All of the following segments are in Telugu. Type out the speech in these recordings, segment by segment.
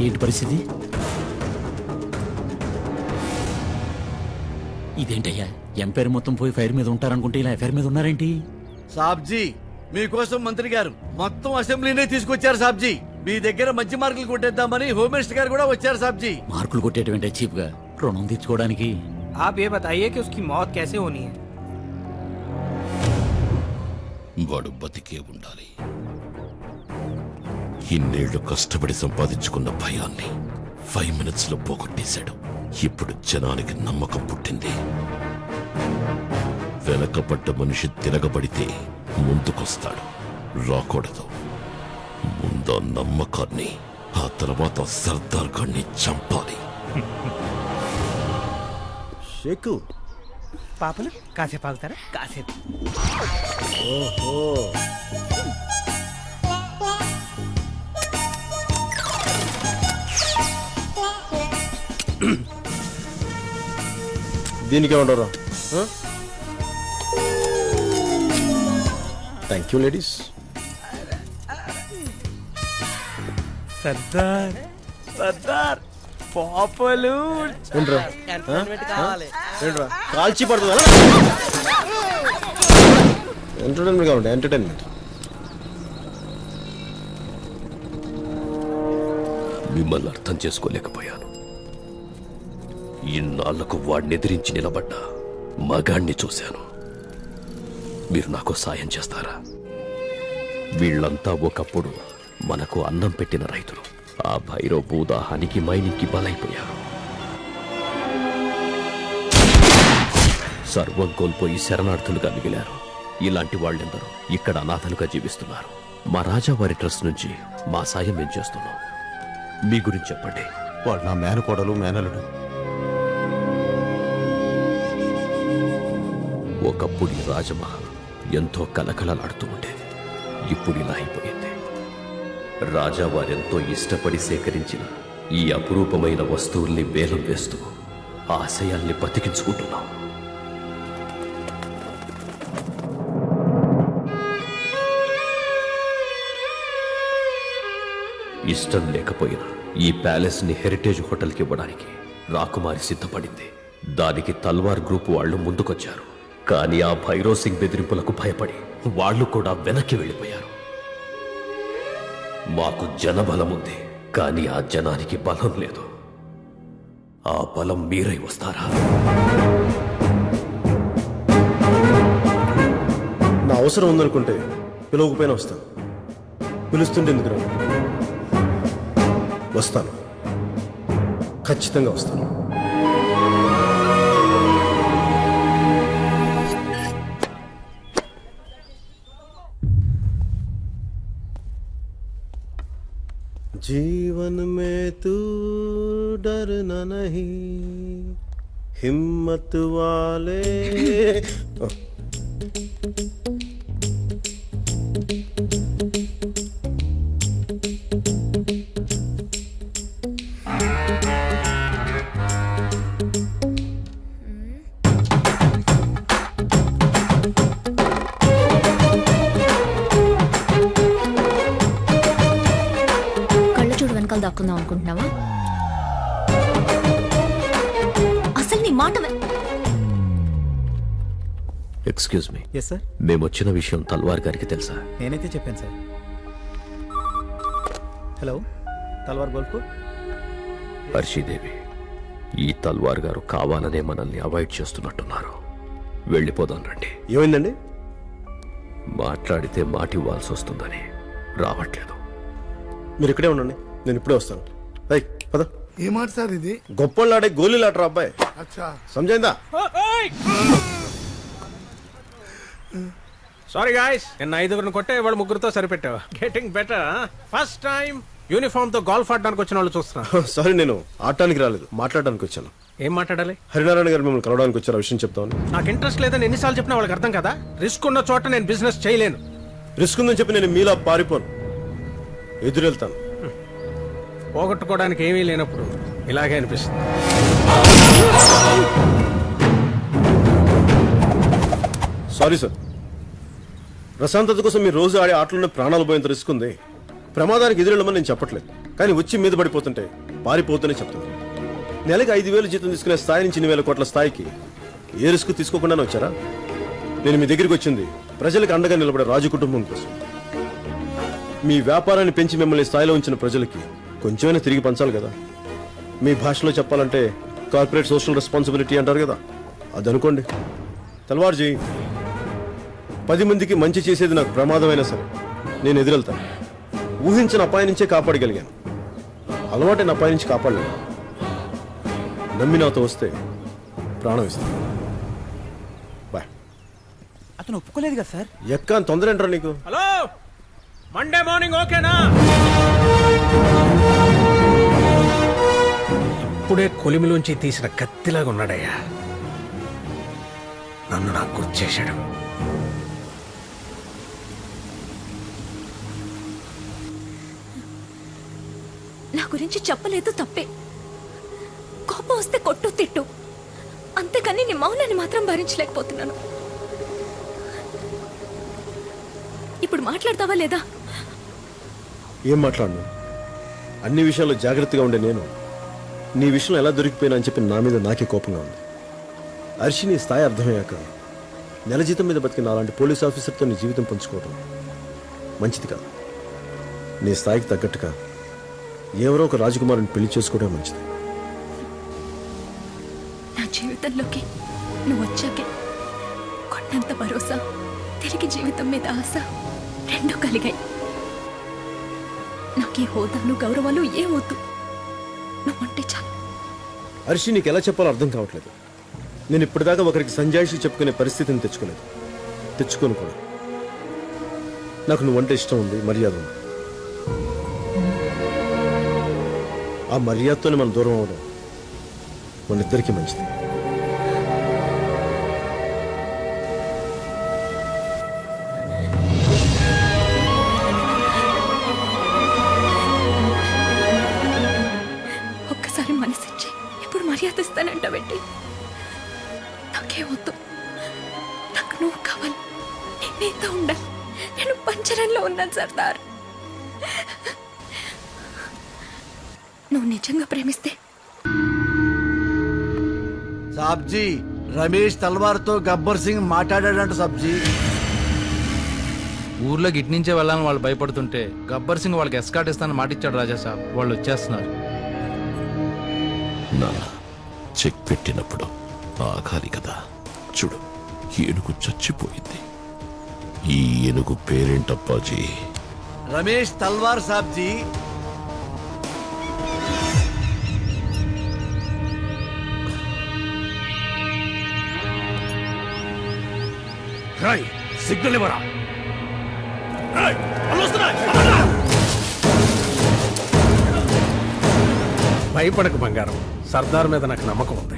ఏంటి పరిస్థితి? ఇదేంటయ్యా, ఎంపైర్ మొత్తం పోయి ఫైర్ మీద ఉంటారనుకుంటే ఇలా ఎఫైర్ మీద ఉన్నారేంటి? సాబ్జీ, మీకోసం మంత్రి గారు మొత్తం అసెంబ్లీనే తీసుకొచ్చారు సాబ్జీ. మీ దగ్గర మంచి మార్కులు కొట్టేద్దామని హోమ్ మినిస్టర్ గారు కూడా వచ్చారు సాబ్జీ. మార్కులు కొట్టేటువంటి చీప్ గా రుణం తీర్చుకోవడానికి. आप ये बताइए कि उसकी मौत कैसे होनी है? వాడు బతికే ఉండాలి. ఇన్నేళ్లు కష్టపడి సంపాదించుకున్న భయాన్ని 5 minutes లో పోగొట్టేశాడు. ఇప్పుడు జనానికి నమ్మకం పుట్టింది. వెనకపడ్డ మనిషి తిరగబడితే ముందుకొస్తాడు, రాకూడదు. ముందు నమ్మకాన్ని, ఆ తర్వాత సర్దార్ గాన్ని చంపాలి. షేకు పాపలు కాసేపు ఆగుతారా? కాసేపు. ఓహో, దీనికి ఏమంటారా? Thank you ladies. Sardar Sardar పాపలు ఏంట్రా కాల్చి పడుతుందా? ఎంటర్టైన్మెంట్ కావాలి, ఎంటర్టైన్మెంట్. మిమ్మల్ని అర్థం చేసుకోలేకపోయాను. ఇన్నాళ్లకు వాడిని ఎదిరించి నిలబడ్డా మగాణ్ణి చూశాను. మీరు నాకు సాయం చేస్తారా? వీళ్ళంతా ఒకప్పుడు మనకు అన్నం పెట్టిన రైతులు. ఆ భైరవ భూదాహానికి మైనికి బలైపోయారు. సర్వం కోల్పోయి శరణార్థులుగా మిగిలారు. ఇలాంటి వాళ్ళెందరూ ఇక్కడ అనాథలుగా జీవిస్తున్నారు. మా రాజా వారి ట్రస్ట్ నుంచి మా సాయం ఏం చేస్తున్నాం. మీ గురించి చెప్పండి. వాడు నా మేనకోడలు, మేనలుడు. ఒకప్పుడు ఈ రాజమహల్ ఎంతో కలకలలాడుతూ ఉండేది. ఇప్పుడు ఇలా అయిపోయింది. రాజావారెంతో ఇష్టపడి సేకరించిన ఈ అపురూపమైన వస్తువుల్ని వేలం వేస్తూ ఆశయాల్ని బతికించుకుంటున్నాం. ఇష్టం లేకపోయినా ఈ ప్యాలెస్ ని హెరిటేజ్ హోటల్కి ఇవ్వడానికి రాకుమారి సిద్ధపడింది. దానికి తల్వార్ గ్రూప్ వాళ్ళు ముందుకొచ్చారు. కానీ ఆ భైరవ్ సింగ్ బెదిరింపులకు భయపడి వాళ్ళు కూడా వెనక్కి వెళ్ళిపోయారు. మాకు జనబలం ఉంది, కానీ ఆ జనానికి బలం లేదు. ఆ బలం మీరై వస్తారా? నా అవసరం ఉందనుకుంటే పిలవకపోయినా వస్తాను. పిలుస్తుంటే ఎందుకు రా? వస్తాను, ఖచ్చితంగా వస్తాను. जीवन में तू डरना नहीं, हिम्मत वाले. దాక్కుందాం అనుకుంటున్నావా? అసలు నీ మాట. Excuse me. Yes sir. మేము వచ్చిన విషయం తల్వార్ గారికి తెలుసా? నేనైతే చెప్పాను సార్. హలో, తల్వార్ గోల్పూర్. హర్షీదేవి, ఈ తల్వార్ గారు కావాలనే మనల్ని అవాయిడ్ చేస్తున్నట్టున్నారు. వెళ్ళిపోదాం రండి. ఏమైందండి? మాట్లాడితే మాట ఇవ్వాల్సి వస్తుందని రావట్లేదు. మీరు ఇక్కడే ఉండండి, నేను ఇప్పుడే వస్తాను. పద. ఏ మాట సార్ ఇది? గొప్పళ్ళు ఆడే గోళీలు ఆటరా అబ్బాయి. సమజైందా? సారీ గాయ్స్, నిన్న 5 కొట్టే వాళ్ళు 3తో సరిపెట్టావు. Getting better. First time uniform తో గోల్ఫ్ ఆడడానికి వచ్చిన వాళ్ళు చూస్తున్నా. సారీ, నేను ఆడటానికి రాలేదు, మాట్లాడడానికి వచ్చాను. ఏం మాట్లాడాలి? హరినారాయణ గారు మిమ్మల్ని కలవడానికి వచ్చారు, విషయం చెప్తామని. నాకు ఇంట్రెస్ట్ లేదని ఎన్నిసార్లు చెప్పినా వాళ్ళకి అర్థం కదా. రిస్క్ ఉన్న చోట నేను బిజినెస్ చేయలేను. రిస్క్ ఉందని చెప్పి నేను మీలా పారిపోను, ఎదురెళ్తాను. పోగొట్టుకోవడానికి ఏమీ లేనప్పుడు ఇలాగే అనిపిస్తుంది. సారీ సార్, ప్రశాంతత కోసం మీరు రోజు ఆడే ఆటలోనే ప్రాణాలు పోయేంత రిస్క్ ఉంది. ప్రమాదానికి ఎదురెళ్ళమని నేను చెప్పట్లేదు. కానీ వచ్చి మీద పడిపోతుంటే పారిపోతూనే చెప్తుంది. నెలకి 5,000 జీతం తీసుకునే స్థాయి నుంచి 2,000 కోట్ల స్థాయికి ఏ రిస్క్ తీసుకోకుండానే వచ్చారా? నేను మీ దగ్గరికి వచ్చింది ప్రజలకు అండగా నిలబడే రాజు కుటుంబం కోసం. మీ వ్యాపారాన్ని పెంచి మిమ్మల్ని స్థాయిలో ఉంచిన ప్రజలకి కొంచెమైనా తిరిగి పంచాలి కదా. మీ భాషలో చెప్పాలంటే కార్పొరేట్ సోషల్ రెస్పాన్సిబిలిటీ అంటారు కదా, అది అనుకోండి. తల్వార్ జీ, 10 మందికి మంచి చేసేది నాకు ప్రమాదమైనా సరే నేను ఎదురెళ్తాను. ఊహించిన అపాయం నుంచే కాపాడగలిగాను, అలవాటైన అపాయం నుంచి కాపాడలేను. నమ్మి నాతో వస్తే ప్రాణం ఇస్తాను. బాయ్. అతను ఒప్పుకోలేదు కదా సార్. ఎక్క తొందర ఏంట్రా నీకు? హలో, మండే మార్నింగ్ ఓకేనా? ఇప్పుడే కొలిమిలోంచి తీసిన కత్తిలాగా ఉన్నాడయ్యా. నన్ను నాకు గుర్తు చేశాడు. నా గురించి చెప్పలేదు తప్పే. కోపం వస్తే కొట్టు తిట్టు, అంతేకాని నీ మౌనాన్ని మాత్రం భరించలేకపోతున్నాను. ఇప్పుడు మాట్లాడతావా లేదా? ఏం మాట్లాడను? అన్ని విషయాల్లో జాగ్రత్తగా ఉండే నేను నీ విషయంలో ఎలా దొరికిపోయినా అని చెప్పి నా మీద నాకే కోపంగా ఉంది. అర్షి నీ స్థాయి అర్థమయ్యాక నెల జీతం మీద బతికిన అలాంటి పోలీస్ ఆఫీసర్తో నీ జీవితం పంచుకోవడం మంచిది కాదు. నీ స్థాయికి తగ్గట్టుగా ఎవరో ఒక రాజకుమారుని పెళ్లి చేసుకోవడం మంచిది. నా జీవితంలోకి నువ్వు వచ్చాకే కొండంత భరోసా, తిరిగి జీవితం మీద ఆశ రెండు కలిగాయి. నాకే హోదాలు గౌరవాలు ఏ వద్దు, నువ్వంటే చాలు. అర్షి, నీకు ఎలా చెప్పాలో అర్థం కావట్లేదు. నేను ఇప్పటిదాకా ఒకరికి సంజాయిషి చెప్పుకునే పరిస్థితిని తెచ్చుకోను కూడా. నాకు నువ్వంటే ఇష్టం ఉంది, మర్యాద ఉంది. ఆ మర్యాదతోనే మనం దూరం అవడం మన ఇద్దరికీ మంచిది. ఒక్కసారి మనసిచ్చి ఇప్పుడు మర్యాద ఇస్తానంట పెట్టి. నాకే వద్దు, నాకు నువ్వు కావాలి. నీతో ఉండాలి. నేను పంచరంలో ఉన్నాను సర్దార్. నువ్వు నిజంగా ప్రేమిస్తే సాబ్జీ, రమేష్ తల్వార్తో గబ్బర్ సింగ్ మాట్లాడాడంట సాబ్జీ. ఊర్లో గిట్నించే వెళ్ళాలని వాళ్ళు భయపడుతుంటే గబ్బర్ సింగ్ వాళ్ళకి ఎస్కాట్ ఇస్తానని మాటిచ్చాడు రాజా సాబ్. వాళ్ళు వచ్చేస్తున్నారు. నా చెక్ పెట్టినప్పుడు ఆగాలి కదా. చూడు, ఏనుగు చచ్చిపోయింది. ఈ ఏనుగు పేరేంటప్పాజీ? రమేష్ తల్వార్ సాబ్జీ. సిగ్నల్ ఇవ్వరా? భయపడకు బంగారం, సర్దార్ మీద నాకు నమ్మకం ఉంది.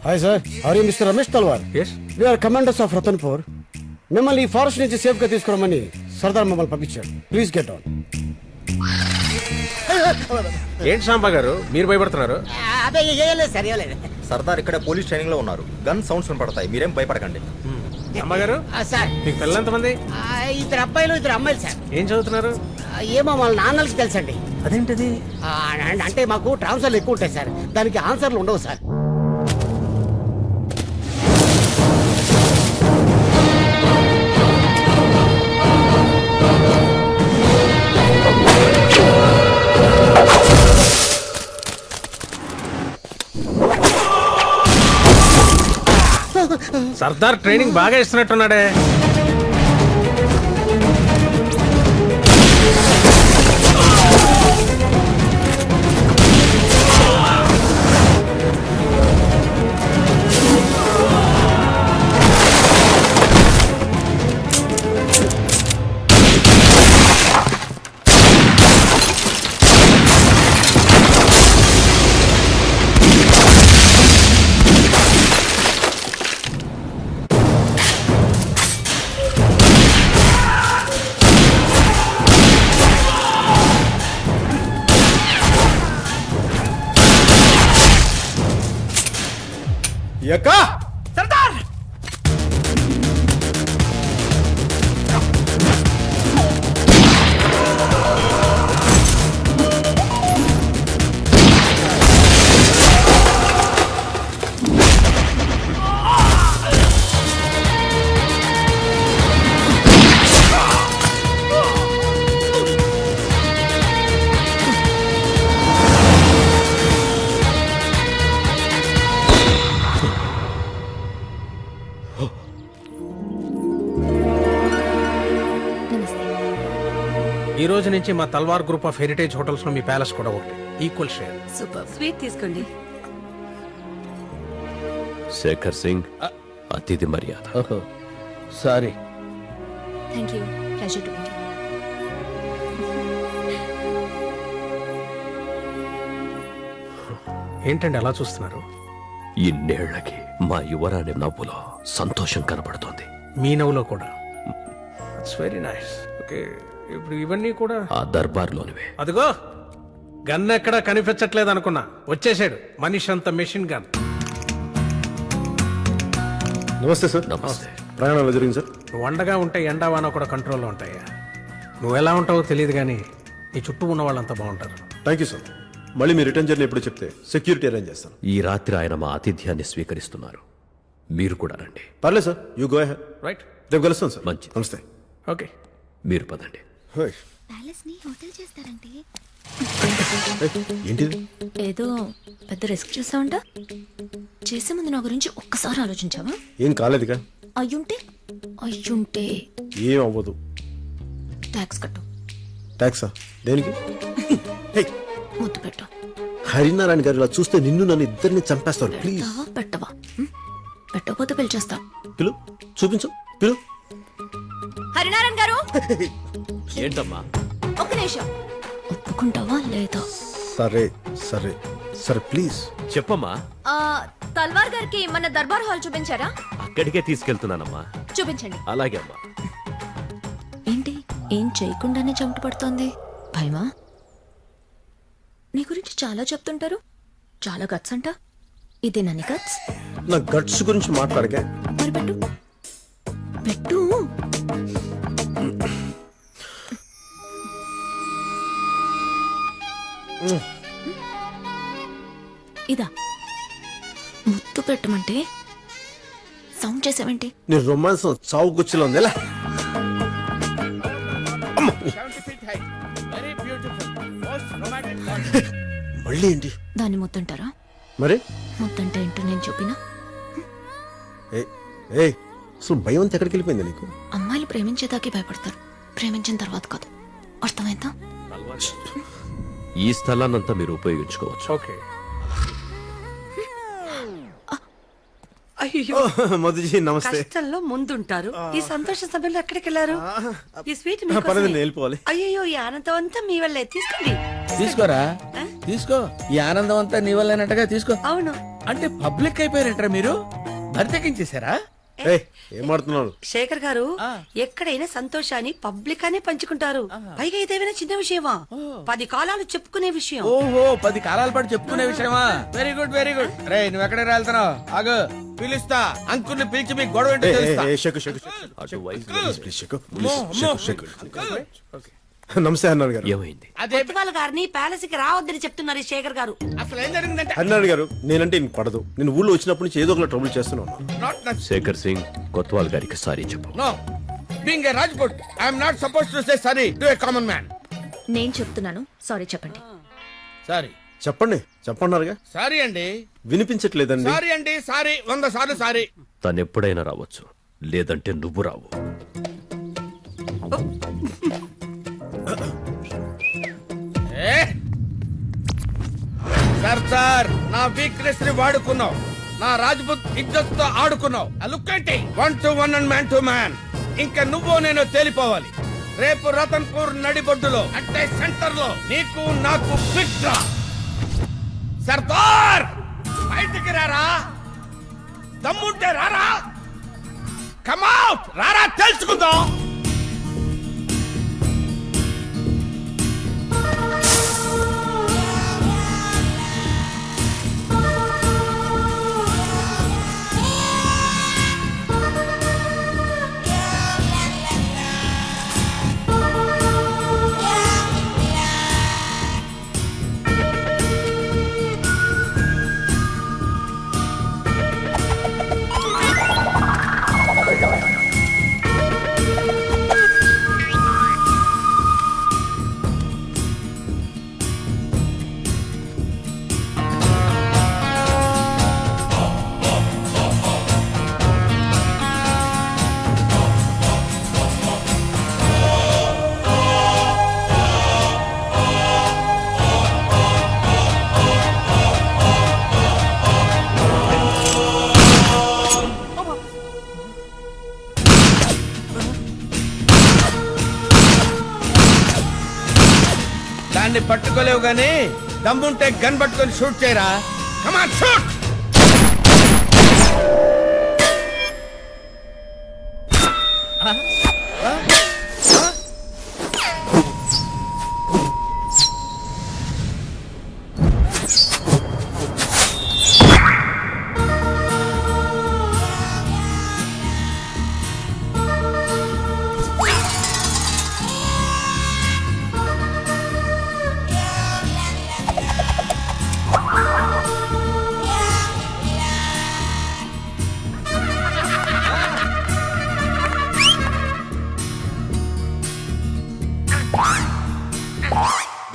Hi sir, are you mister Ramesh Talwar? Yes. We are commanders of Ratanpur. మిమ్మల్ని ఈ ఫారెస్ట్ నుంచి సేఫ్ గా తీసుకురమ్మని సర్దార్ మమ్మల్ని పంపించాడు. Please get on. ఏంటి సాంబా గారు, మీరు భయపడుతున్నారు? అదే ఏం లేదు సార్, ఏం లేదు. సర్దార్ ఇక్కడ పోలీస్ ట్రైనింగ్ లో ఉన్నారు. గన్ సౌండ్స్ వినపడతాయి, మీరేం భయపడకండి. సాంబా గారు, సార్, మీకు పిల్లలు ఎంతమంది? 2 అబ్బాయిలు 2 అమ్మాయిలు సార్. ఏం చదువుతున్నారు? ఏమో వాళ్ళ నాన్నలకి తెలుసండి. అదేంటిది? అంటే మాకు ట్రాన్స్ఫర్లు ఎక్కువ ఉంటాయి సార్, దానికి ఆన్సర్లు ఉండవు సార్. సర్దార్ ట్రైనింగ్ బాగా ఇస్తున్నట్టున్నాడే. ఎక్క సర్దార్ ఈ రోజు నుంచి మా తల్వార్ గ్రూప్ ఆఫ్ హెరిటేజ్ హోటల్స్ లో మీ ప్యాలెస్ కూడా ఒకటి, ఈక్వల్ షేర్. సూపర్. స్వీట్ తీసుకోండి. శేఖర్ సింగ్, అతిథి మర్యాద. ఓహో sorry. Thank you. Pleasure to meet you. ఏంటండి అలా చూస్తున్నారు? ఇన్నేళ్లకి మా యువరాణి నవ్వులో సంతోషం కనబడుతోంది. మీ నవ్వులో కూడా. It's very nice. ఓకే, ఇప్పుడు ఇవన్నీ కూడా ఆ దర్బార్లోనివే. అదిగో గన్ ఎక్కడా కనిపించట్లేదు అనుకున్నా, వచ్చేసాడు మనిషి అంత మెషిన్ గన్. నమస్తే సార్. నమస్తే. ప్రయాణం ఎలా జరిగింది సార్? నువ్వు వండగా ఉంటే ఎండా వాన కూడా కంట్రోల్లో ఉంటాయా. నువ్వు ఎలా ఉంటావో తెలియదు కానీ నీ చుట్టూ ఉన్న వాళ్ళంతా బాగుంటారు. Thank you sir. మళ్ళీ మీ రిటర్న్ జర్నీ ఎప్పుడు చెప్తే సెక్యూరిటీ అరేంజ్ చేస్తాను. ఈ రాత్రి ఆయన మా ఆతిథ్యాన్ని స్వీకరిస్తున్నారు. మీరు కూడా రండి. పర్లేదు sir, you go ahead. Right. రేపు కలుస్తాను సార్. మంచిది. నమస్తే. ఓకే. మీరు పదండి. హోయ్. ప్యాలెస్ ని హోటల్ చేస్తారంటే ఏంటిది? ఏదో పెద్ద రిస్క్ చేసావంట. చేసే ముందు నా గురించి ఒక్కసారి ఆలోచించావా? ఏం కాలేదుగా. అయ్యుంటే ఏం అవ్వదు. ట్యాక్స్ కట్టు. ట్యాక్సా? దేనికి? హే, ముద్దు పెట్టు. హరినారాయణ గారు ఇలా చూస్తే నిన్ను నన్ను ఇద్దరిని చంపేస్తారు. ప్లీజ్ పెట్టవా? పెట్టకపోతే పిలిచేస్తా. పిలు, చూపించు, పిలు. హరినారాయణ గారు, ఏంటమ్మా? ఒక్క నిమిషం. ఒప్పుకుంటావా లేదా? సరే సరే సరే, ప్లీజ్ చెప్పమ్మా. తల్వార్ గారికి మన దర్బార్ హాల్ చూపించారా? అక్కడికే తీసుకెళ్తున్నానమ్మా. చూపించండి. అలాగే అమ్మా. ఏంటి, ఏం చేయకుండానే చెమట పడుతోంది? భయమా? నీ గురించి చాలా చెప్తుంటారు. చాలా గట్స్ అంట. ఇదే నన్ను గట్స్. నా గట్స్ గురించి మాట్లాడగా. మరి పెట్టు పెట్టు. ఇదా ముద్దు పెట్టమంటే సౌండ్ చేసావేంటి? నీ రొమాన్స్ చావు గుచ్చిలో ఉంది. ఎలా? మళ్ళీ ఏంటి? దాన్ని ముద్దంటారా? మరి ముద్దంటే ఏంటో నేను చూపినా? ఏ అసలు భయం అంతా ఎక్కడికి వెళ్ళిపోయింది నీకు? అమ్మాయిలు ప్రేమించేదాకే భయపడతారు, ప్రేమించిన తర్వాత కాదు. అర్థమైందా? ఈ స్థలాన్నంతా మీరు ఉపయోగించుకోవచ్చు. ఓకే. అయ్యో, మధుజీ నమస్తే. కష్టంలో ముందుంటారు. ఈ సంతోష సమయంలో ఎక్కడికి వెళ్ళారు? ఈ స్వీట్ పర్లేదు, నేను వెళ్ళిపోవాలి. అయ్యో, ఈ ఆనందం అంతా మీ వల్లే. తీసుకోండి. తీసుకోరా, తీసుకో. ఈ ఆనందం అంతా నీ వల్లేనట్టుగా తీసుకో. అవును. అంటే పబ్లిక్ అయిపోయారంటారా మీరు? బరితెక్కించేశారా? ఏం ఆడుతున్నాను? శేఖర్ గారు, ఎక్కడైనా సంతోషాన్ని పబ్లిక్ అనే పంచుకుంటారు. పైగా ఇదేమైనా చిన్న విషయమా? 10 కాలాలు చెప్పుకునే విషయం. ఓహో, 10 కాలాల పాటు చెప్పుకునే విషయమా? Very good, very good. రే, నువ్వు ఎక్కడ వెళ్తున్నావు? ఆగు, పిలుస్తా. అంకుల్ని పిలిచి మీకు గొడవ ఏంటో తెలుస్తా. నమస్తే హరినారాయణ గారు. ఏమైంది? కొత్తవాళ్ళ గారిని ప్యాలెస్ కి రావద్దని చెప్తున్నారు ఈ శేఖర్ గారు. అసలు ఏం జరిగిందంటే హరినారాయణ గారు, నేనంటే నీకు పడదు. నేను ఊళ్ళో వచ్చినప్పటి నుంచి ఏదో ఒక ట్రబుల్ చేస్తున్నాను. శేఖర్ సింగ్, కొత్వాల్ గారికి సారీ చెప్పు. No, being a Rajput, I am not supposed to say sorry to a common man. నేను చెప్తున్నాను, సారీ చెప్పండి. సారీ చెప్పండి, చెప్పన్నారుగా. సారీ అండి. వినిపించట్లేదండి. సారీ అండి, సారీ. 100 సార్లు సారీ. తను ఎప్పుడైనా రావచ్చు, లేదంటే నువ్వు రావు. సర్దార్, నా వీక్నెస్ ని వాడుకున్నావు. నా రాజ్పుత్ ఇజ్జత్ తో ఆడుకున్నావు. లుక్ ఏంటి? 1 to 1 and man to man. ఇంకా నువ్వు నేను తేలిపోవాలి. రేపు రతన్పూర్ నడిబొడ్డులో, అంటే సెంటర్ లో నీకు నాకు ఫిట్ రా. సర్దార్, బయటికి రారా. దమ్ముంటే రారా. కమౌట్, రారా, తెలుసుకుందాం. తట్టుకోలేవు గానీ దమ్ముంటే గన్ పట్టుకొని షూట్ చేయరా. Come on shoot.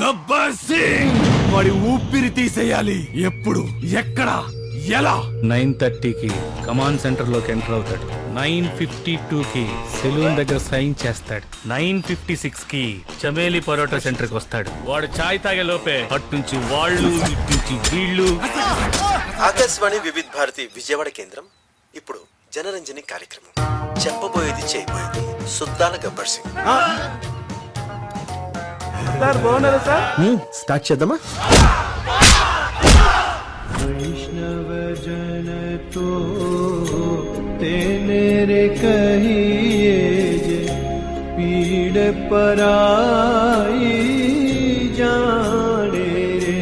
గబ్బర్ సింగ్ వాడి ఊపిరి తీసేయాలి. ఎప్పుడు, ఎక్కడ, ఎలా? 9:30కి కమాండ్ సెంటర్ లోకి ఎంటర్ అవుతాడు. 9:52కి సెలూన్ దగ్గర సైన్ చేస్తాడు. 9:56కి చమేలి పరోటా సెంటర్ కి వస్తాడు. వాడు చాయ్ తాగే లోపే అటు నుంచి వాళ్ళు, ఇటు నుంచి వీళ్ళు. ఆకాశవాణి వివిధ భారతి విజయవాడ కేంద్రం ఇప్పుడు జనరంజని కార్యక్రమం. చెప్పబోయేది చేయబోయేది సుద్దాల గబ్బర్ సింగ్. సార్ బాగున్నారా సార్? స్టార్ట్ చేద్దామా? వైష్ణవ జన తో तेरे कहिए जे पीड़ पराई जाने रे.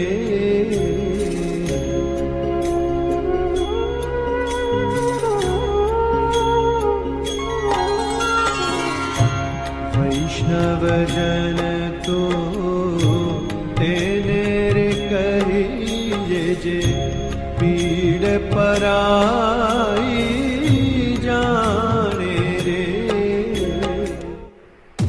वैष्णव जन तो तेरे कहिए जे पीड़ पराई